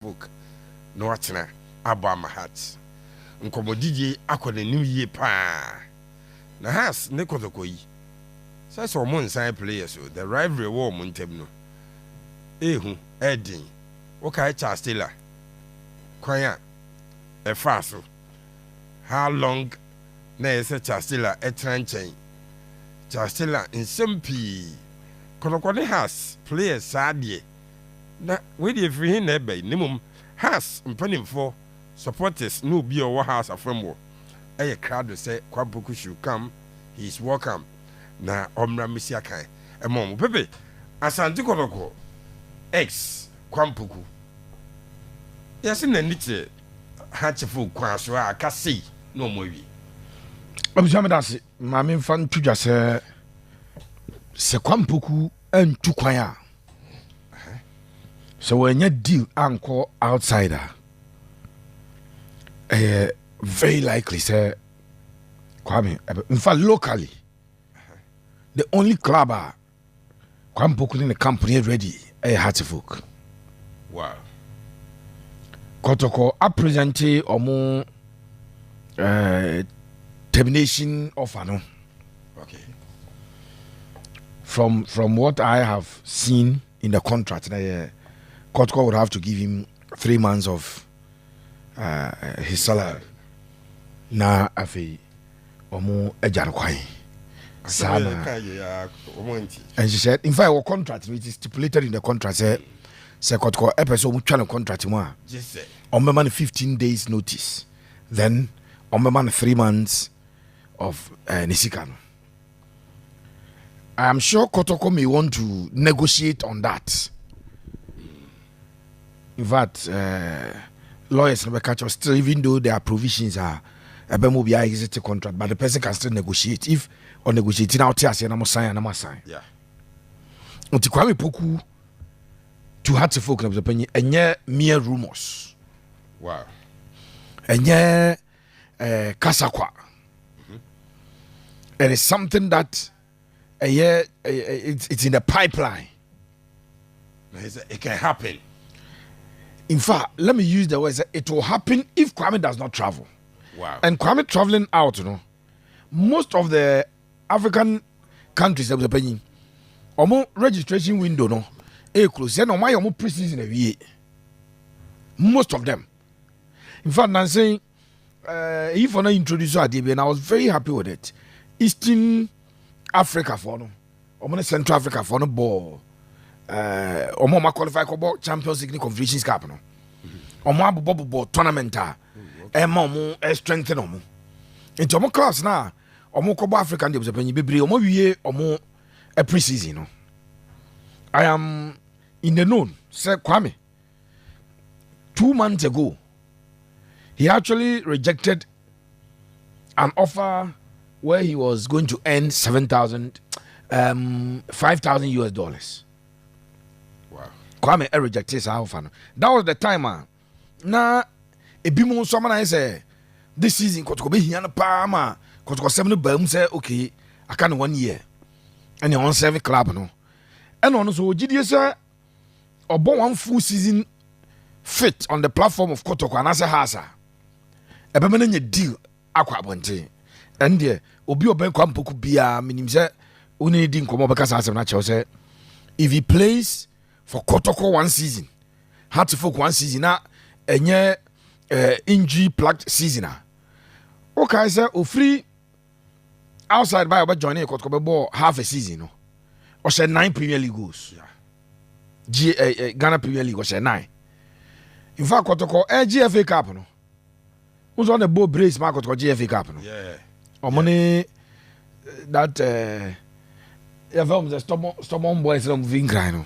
book no watchna aba my heart nkomodidie akɔda nim yie pa na has ne Kotoko yi says o mon sign players so the rivalry war mo ntem no ehu edin wo kai Charles Taylor kwan a fast how long na yesa Charles Taylor etranchen Charles Taylor in simpi Kotoko ne has players sadie na we dey free him na be nimum has mpanimfo supporters no be our house afremo a crowd say Kwame Poku should come, he is welcome na omra misia kan e mom pepe Asante Kotoko ex Kwame Poku yes na nite hatcheful kwaso aka sei no mo wi objame dase ma me fan tudwa se Kwame Poku antu kwan a so when you deal anko outsider very likely say Kwame in fact locally the only club Kwame Poku in the company ready Hartlefolk. Wow. Kotoko a presente omo termination offer no. Okay. From what I have seen in the contract Kotoko would have to give him 3 months of his salary. Na afi omo ejaro kwan. And she said, in fact, our contract, which is stipulated in the contract, say Kotoko episode we try contract mo. On my man 15 days notice. Then on my man 3 months of Nisikano. I am sure Kotoko may want to negotiate on that. In fact, lawyers never catch us still, even though their provisions are a be exit contract, but the person can still negotiate. If or negotiating out here, I'm sign. Yeah. Until Kwame Poku to Hartlefolk opinion, and yeah, mere rumors. Wow. And yeah, Kasakwa. It is something that it's in the pipeline. It can happen. In fact, let me use the word, it will happen if Kwame does not travel. Wow. And Kwame traveling out, most of the African countries, registration window, close. Pre-season every most of them. In fact, I'm saying, if I introduce ADB, and I was very happy with it. Eastern Africa for no, Central Africa for no ball. Omo qualify for Champions League Confederations Cup no. Omo abo tournament omo strengthen omo. Into omo clubs na omo ko African Games open bebre omo wie omo pre-season no. I am in the known say Kwame 2 months ago he actually rejected an offer where he was going to earn $5,000 US. Kwame rejected his offer. That was the time na ebimu someone I say this season Kotoko be here na pa ma Kotoko 7 bam say okay I can 1 year and you on 7 club no and on so gidie say obo 1 full season fit on the platform of Kotoko and as a hasa e be menye deal akwa bonte and there obi oben Kwame Poku bia minim say uni di nkomo be kasa asem na che say if he plays for Kotoko 1 season, Hartlefolk 1 season, na enye injury plagued season. Okay, sir, o free outside by about joining Kotoko be ball half a season, no. Or say 9 Premier League goals. Yeah. Ghana Premier League or say 9. In fact, Kotoko GFA Cup, no. Who's on the ball brace mark Kotoko GFA Cup, no. Yeah. Or money that the stubborn boys from Vingrano.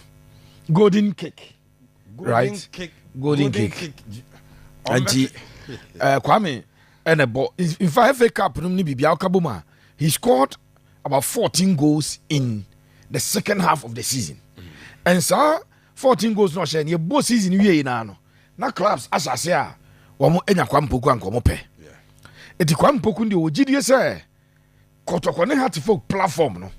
Golden kick. Golden kick. And Kwame and a ball. In fact, FA Cup, he scored about 14 goals in the second half of the season. And so 14 goals no share. Both season you now. Now clubs as I say, Kwame Poku and Kwame Pe. It is Kwame Poku the OGD say Kotoko ne Hartlefolk platform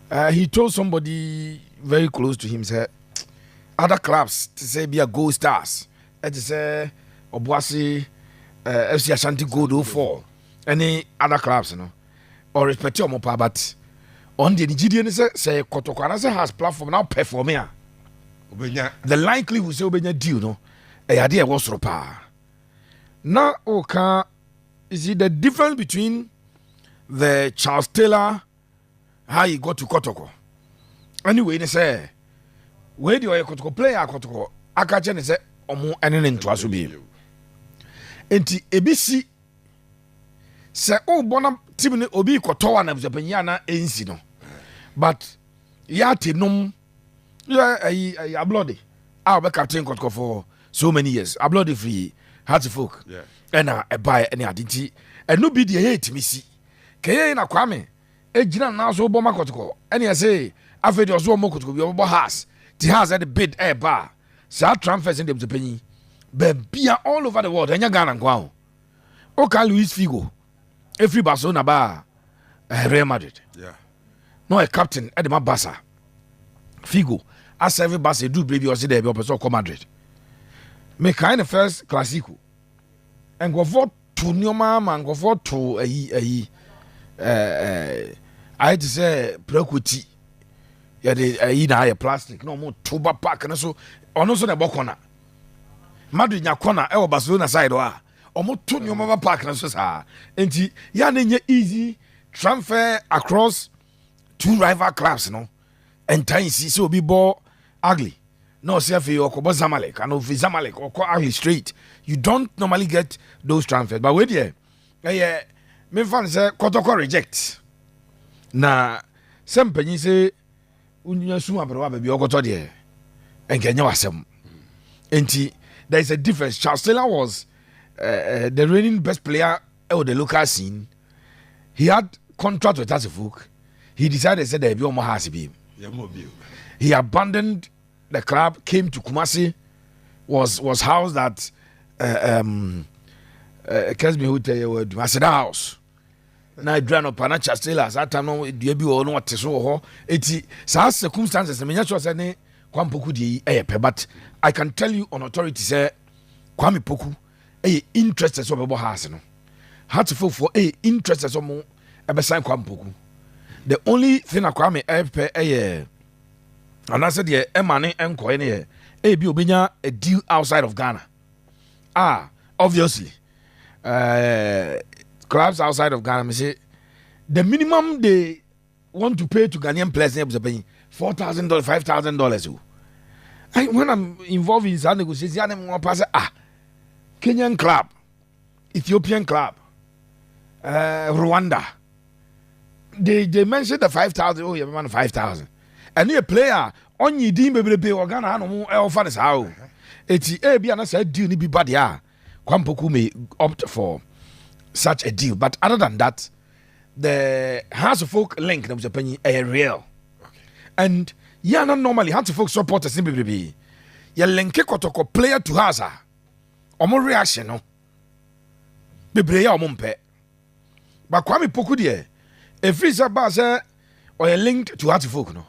no. He told somebody very close to him, said, other clubs to say be a Gold Stars, and to say Obuasi, FC Ashanti Gold 04, any other clubs, you know, or respect your mopa, but on the Nigerian say Kotoko has platform now performing. The likelihood say Obenya deal, no, a idea was ropa. Now, okay, is it the difference between the Charles Taylor, how he got to Kotoko? Anyway, they say, where do you Kotoko play? Kotoko, I can't say, Omo, and then to us be. Enti ABC say, oh, Bonam Timmy Obi Kotoa and Zapanyana Ensino. But Yati Num, yeah, a bloody. I'll be captain Kotoko for so many years. A bloody free, hard to folk. Yeah. And I buy any identity. And no be the hate me see. Kaya na Kwame, Ejina now so Boma Kotoko. And I say, after the Ozo Mokotoko, your house, the house at the bid air bar. So transfers in the penny. Be all over the world, and you're gonna go. Okay, Luis Figo, every Barcelona bar, Real Madrid. Yeah. No, a captain at the Mabasa. Figo, as every Barca do, baby, or see there, be opposite Madrid. Make kind of first Classico. And go for to new mama and go for to I had to say prequity. Yeah, they plastic, no more tuba pack and so on also the bokona. Madrid nya corner e Barcelona side wa. Omo to new mama pack and so sa. Enti ya na easy transfer across two rival clubs, no. And time see so be ball ugly. No, say for your Kobo Zamalek, and over Zamalek or Ugly Straight. You don't normally get those transfers. But wait here. Yeah, me fan say Kotoko reject. Na some penny say unya suma bro baby okoto there. And Kenya wasem. Enti there is a difference. Charles Taylor was the reigning best player of the local scene. He had contract with Asifuk. He decided to say there be more hasibi. He abandoned the club, came to Kumasi, was housed at Kesme Hotel, Masada House. Now I dran up Panacha Steelers. That time no debi or no what so ho. Eti sa circumstances me nyacho say ne Kwame Poku di but I can tell you on authority say Kwame Poku interested so bebo house no. Had to feel for interested so mo e sign Kwame Poku. The only thing Kwame and I said, yeah, Emane Enko, be obenya a deal outside of Ghana. Obviously, clubs outside of Ghana, me say, the minimum they want to pay to Ghanaian players is paying $4,000, $5,000. When I'm involved in some negotiations, I'm pass Kenyan club, Ethiopian club, Rwanda. They mentioned the 5,000. Oh, yeah, man, 5,000. And a player on ye deem baby or Ghana no offer is how it's be an said deal be bad ya. Kwame Poku may opt for such a deal. But other than that, the House of Folk link that was a penny a real. Okay. And yeah, not normally House of Folk supporters simply be ya link Kotoko player to Haza. Or more reaction no. Be ya mumpe. But Kwame Poku dear, a free sabasa or a linked to House of Folk no.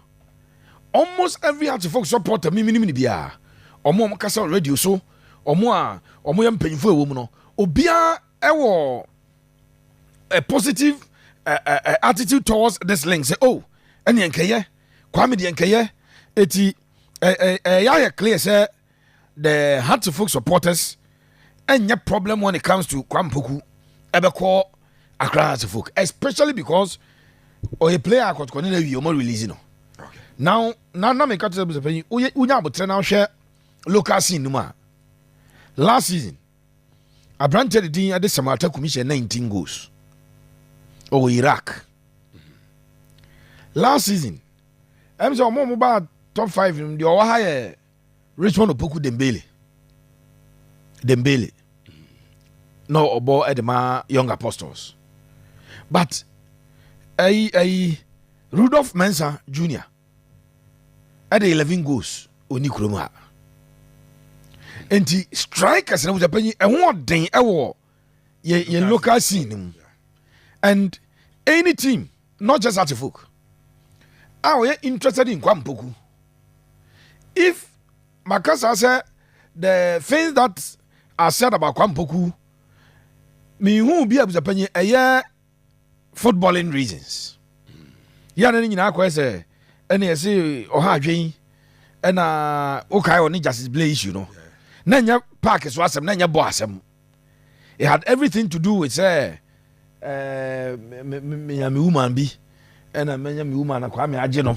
Almost every Hearts of Folk supporter me bia omo kasa radio so omo yam painful woman no obia ewo a positive attitude towards this link say oh ene nkeye Kwame de nkeye eti ya clear say the Hearts of Folk supporters enya problem when it comes to Kwame Poku ebeko Accra Hearts of Folk, especially because a player Kotoko na wi omo release no. Now me catch up with the unya about now share local scene numa. Last season, I branted the dean at the Samata Commission 19 goals. Oh, Iraq. Last season, I'm so more about top 5 in the higher Richmond Opoku Dembele. No, Obo Edema Young Apostles. But Rudolph Mensah Jr. at 11 goals oni kroma enti strikers na Japan e ho den e wo ye local scene and any team not just at folk are you interested in Kwame Poku if Makasa said the things that are said about Kwame Poku, me who be able to pay a year footballing reasons. Yana ni na kwa say any say oha adwen na okay oni justice play issue no. Na nya park so asem na nya bo asem. It had everything to do with say me woman bi and me woman akwa me age no.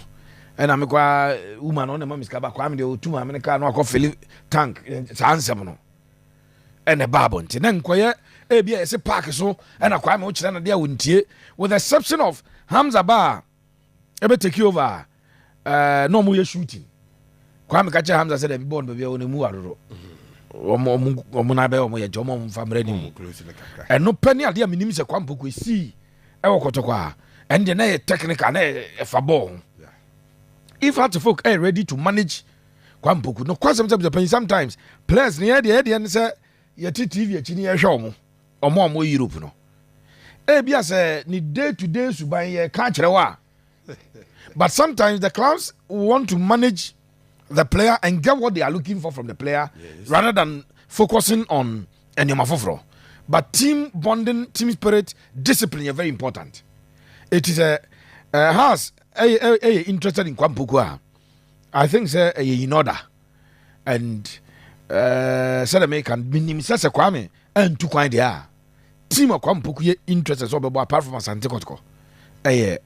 And I'm a woman on the mommy's car, Kwame the 2 man car no fill tank answer no. And a barbon. Then quiet a park so and a Kwame which then there wouldn't ye with the exception of Hamza Bar ever take you over no more shooting. Kwame catcher Hamza said every born baby on the Muaro or Munabe or Moya Jomon family and no penny idea minimis a Kwame Poku see our Kotoko and the technical a ball. If Hearts of Oak are ready to manage Kwame Poku, no quite sometimes players near the idea and say, Yeti TV, Chinia Show, or more Europe. No, Abia say, need day to day to buy a catcher. But sometimes the clubs want to manage the player and get what they are looking for from the player rather than focusing on Enyomafofro. But team bonding, team spirit, discipline are very important. It is has interested in Kwame Poku. I think say in order and said American minim says Kwame and to kind there team of Kwame Poku interested so apart from Asante Kotoko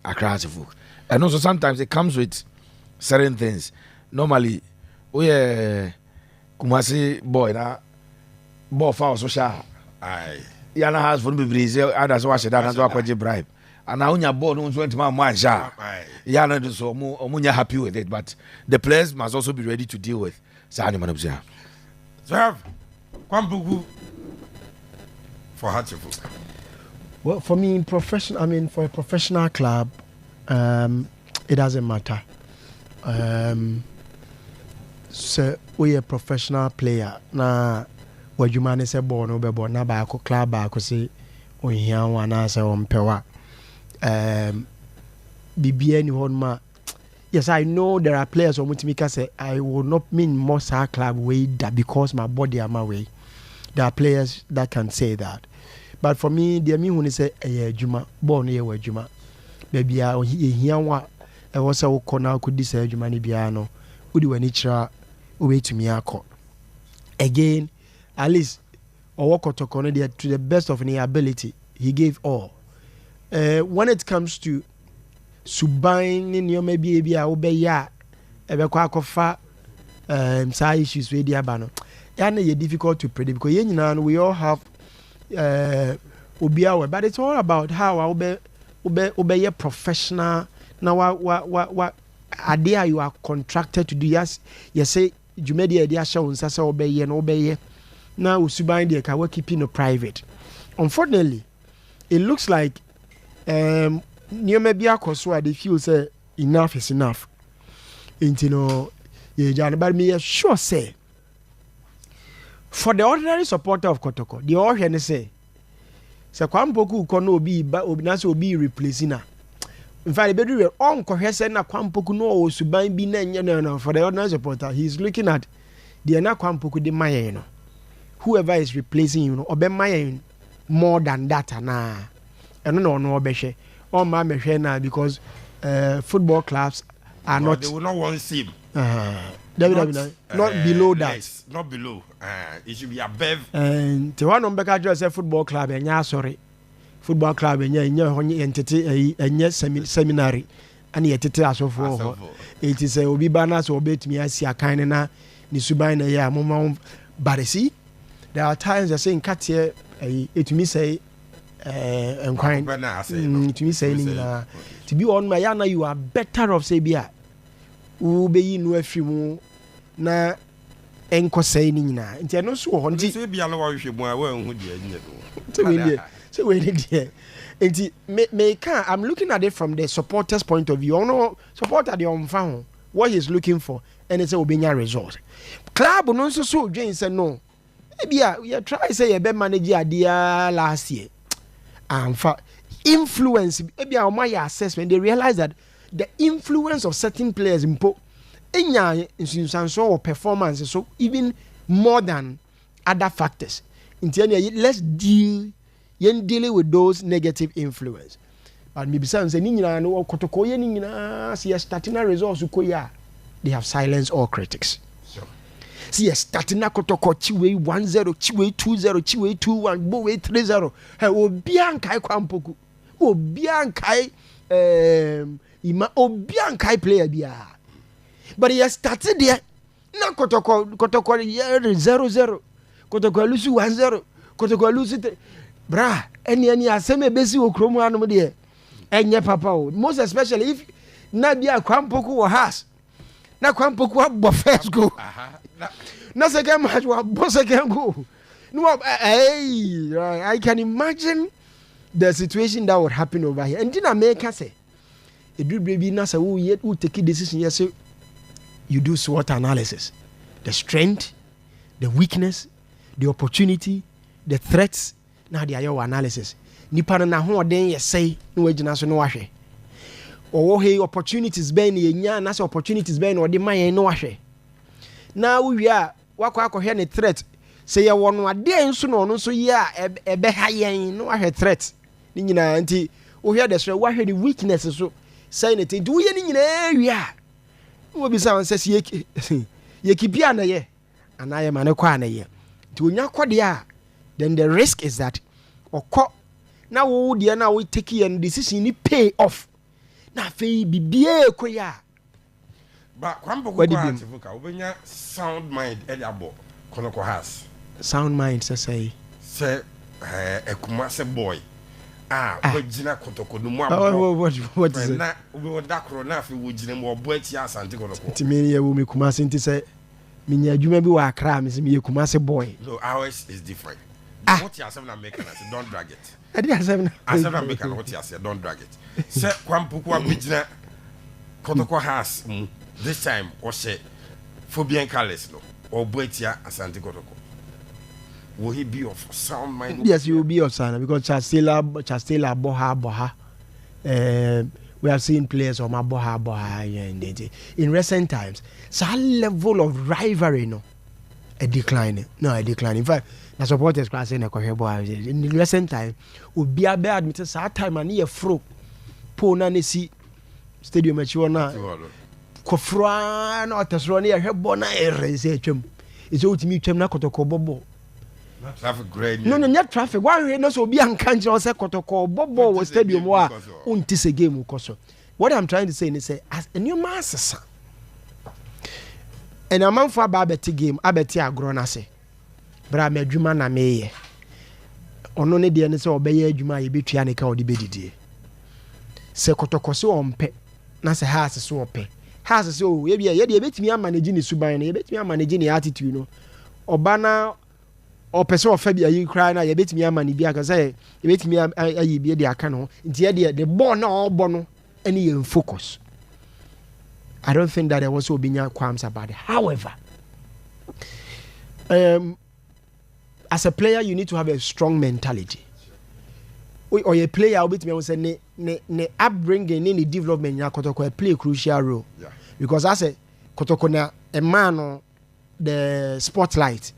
Accra and also sometimes it comes with certain things. Normally we Kumasi boy na ball foul so sha aye yana has for be Brazil others wash that and so bribe. And now your board wants to man yeah, not so omunya happy with it, but the players must also be ready to deal with Sani Manubzia. Serve Kwame Poku for Hatcheful. Well, for me, for a professional club, it doesn't matter. So we a professional player na what you man say born over na ba ko club ba ko say on here one answer on pewa. BBN Honma. Yes, I know there are players on Mutimika say I will not mean more club way that because my body am my way. There are players that can say that. But for me, the me when say Juma, born here where Juma. Baby I here what I was a corner could this Juma ni biano. Udi wenichra way to me again, at least or walk to the best of his ability. He gave all. When it comes to subain in your maybe a obey ya ebe kwa kofa some issues with the abano and difficult to predict because we all have obiawe, but it's all about how obey a professional now what idea you are contracted to do. Yes you say you made the idea show say obey and obey now subain the can work keeping no private. Unfortunately it looks like near maybe a cause they feel say enough is enough. You know, but me sure say for the ordinary supporter of Kotoko, the ordinary say Kwame Poku kono be replacing her. In fact, the bedroom on cohesive na Kwame Poku no subain be no for the ordinary supporter. He's looking at the na Kwame Poku de Maya, whoever is replacing you know, obe Maya more than that na. And no beshe or my machine because football clubs are not they will not want him. Not below that. Not below. It should be above. And to one number just a football club and yeah sorry. Football club and yeah entity and yes seminary and yet it as for it is a obi banners or bet me I see a kind na ni subaina ya mama but see there are times they're saying cut here it me say and crying to me saying to be on my yana you are better off say bia ube no afimu na enko say ni na nti no so ho nti say bia no wa hwehwe mu a wa hu de anye so we dey nti me can I'm looking at it from the supporters point of view. No supporter the on fan what he's looking for and it's a obenya result club no so dwen say no bia you try say you be manage adia last year. Influence maybe our my assessment they realize that the influence of certain players enya nsunsanso or performance so even more than other factors. Let's deal with those negative influence. But maybe some say ninyina no Kotoko ye ninyina see starting results ukoya they have silenced all critics. Sure. See starting Kotoko chiwe 1-0 chiwe 2-0 chiwe 2-1 bowe 3-0 he obi ankai Kwame Poku obi ankai ima obi ankai player bia. But he started there na Kotoko 0-0 Kotoko lose 1-0 Kotoko lose 3 bra any aseme besi okromu anom de enye papa o, most especially if na bia Kwame Poku has na Kwame Poku abo first goal na second match wa bo second goal no I can imagine the situation that would happen over here. And in America say e do baby na say who take decision yes you do SWOT analysis, the strength, the weakness, the opportunity, the threats. Now they are your analysis. Nipa na ho den ye say no wagina so no wahwe. Owo he opportunities ben ye nya na say opportunities ben no de man no wahwe. Na wo wi a wakọ akọhwe ne threat. Say ye won ade nso no no so ye a ebe ha yen no wahwe threat. Ni nyina nti wo hwe de so wahwe the weakness so say ne ti do ye ni nyina wi a. Wo bi say say ye kibia na ye anaye mane kwa na ye. Ti onya kwode a then the risk is that oko na wo de na we take your decision ni pay off na fe bibie koya but Kwame Poku atifuka obenya sound mind eliabo Kotoko has sound mind say Kumasi boy wagina Kotoko no mo what is it na we dakro na fe wogina mo obo ati Asante Kotoko timini ye wo me Kumasi nti say minya adwuma bi wa Accra me say me Kumasi boy. No, ours is different. What you are saying, American, don't drag it. I did say American, what you are saying, don't drag it. Say Kwame Poku abijina Kotoko has this time or say Phobians colors no or Boetia Asante Kotoko. Will he be of sound mind? Yes, he will be of sound because Chastela Boha. We have seen players on Boha in recent times. So a level of rivalry a decline. In fact, the supporters class in in recent time would be a bad admitted that time and year fro Pona Nisi Stadium at Chuana Kofran or Tasronia Hebona Erezachum. It's all to me Kotoko Bobo. Traffic great. No, not traffic. Why we not be unconscious or say Kotoko Bobo was stadium war until a game what I'm trying to say is say as a new master. And a man for a babeti game, abeti agrona se. Bra me adwuma na meye. Ono ne de ne se obeye adwuma ye betua ne ka odi bedidie. Se Kotoko se ompe na se house se ope. House se o ye de betimi amanage ne suban ne betimi amanage ne attitude no. Oba na opese ofa bia yi kra na ye betimi amane bia ka se ye betimi ayi bia de aka no. Nti ye de ball na obo no ene ye focus. I don't think that there was obinya qualms about it. However, as a player, you need to have a strong mentality. Or a player, will say, ne upbringing, any development, Kotoko play a crucial role. Yeah. Because as a Kotoko na a man on the spotlight,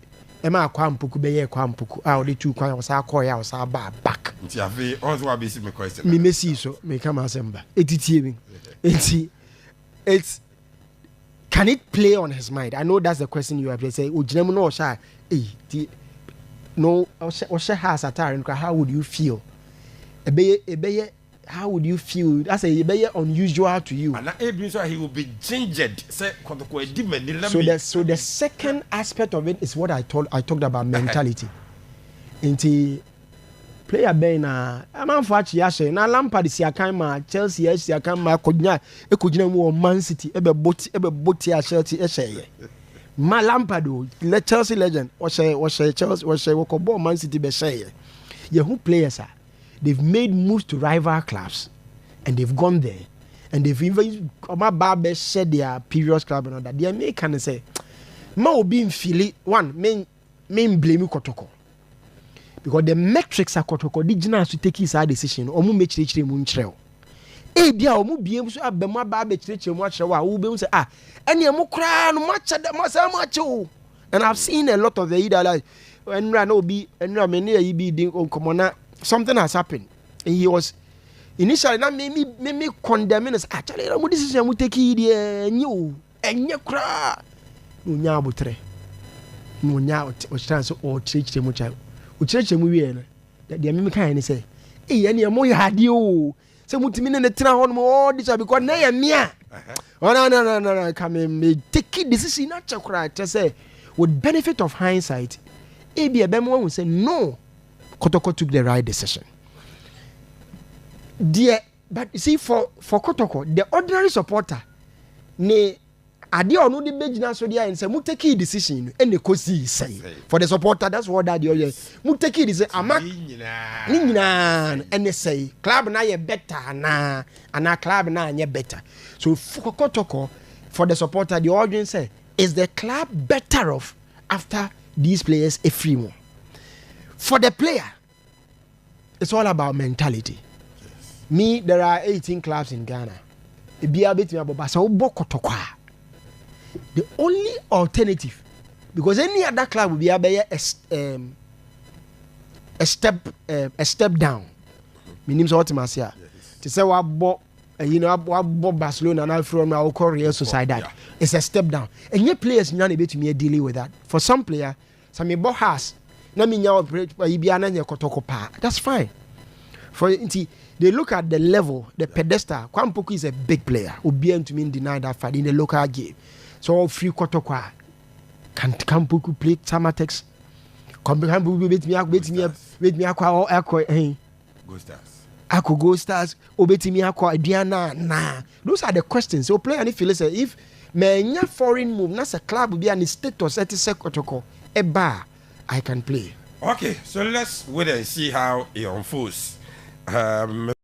a man Kwame Poku beye Kwame Poku. The two Kwame was our coy, was our back. Me messy so me come assemble. It's can it play on his mind? I know that's the question you have to say. No, how would you feel? How would you feel? That's a unusual to you. And he will be gingered. So the second aspect of it is what I talked about mentality. Into player ben na amanfo ya she na Lampard si akan ma Chelsea ya si akan ma ekogina mu Man City ebe boti a Chelsea ehye ma Lampard le Chelsea legend o she Chelsea o she wo ko Man City be share ye who players are they've made moves to rival clubs and they've gone there and they've even ma ba be share their previous club and that they make can say ma obi mfili one main blame Kotoko. Because the metrics are Kotoko, the general to take his decision, or mu mechire mu nchireo. bia o mu biem so abemu aba be chirechire mu ahye wa wo be say ene emu kra no macha da masam ache o. And I've seen a lot of the either like enra na obi enra me ne yi bi din komona something has happened and he was initially na me condemning us actually na mu decision mu take yi de enye kra no nya abotre no nya o chance so o chirechire mu cha o chirechire mu wie no de me kan ni say ene emu yade o say mutimi ne tena ho no all this because na ya mia oh no come me take decision na chakra to say with benefit of hindsight ebi ebemo will say no Kotoko took the right decision dear. But you see for Kotoko the ordinary supporter ne ade onu de begina so dia and say mu take decision and the kosi say for the supporter that's what that you mu take decision ama ni nyina and say club na ye better na ana club na nye better. So for Kotoko for the supporter the audience say is the club better off after these players a free more? For the player, it's all about mentality. Yes. Me, there are 18 clubs in Ghana. The only alternative, because any other club will be a step down. Meaning what I say. To say what Barcelona and from our Real Sociedad. It's a step down. And your players not able to me dealing with that. For some player, some has that's fine. For they look at the level, the pedestal. Kwame Poku is a big player. Obian to me deny that fight in the local game. So free Kotoko. Can Kwame Poku play Samatex? Kwame Poku beat me Go Stars. Ako Go Stars, obetimi akwa Diana na. Those are the questions. So play and if menya foreign move, na a club be an status at Kotoko, I can play. Okay, so let's wait and see how it unfolds.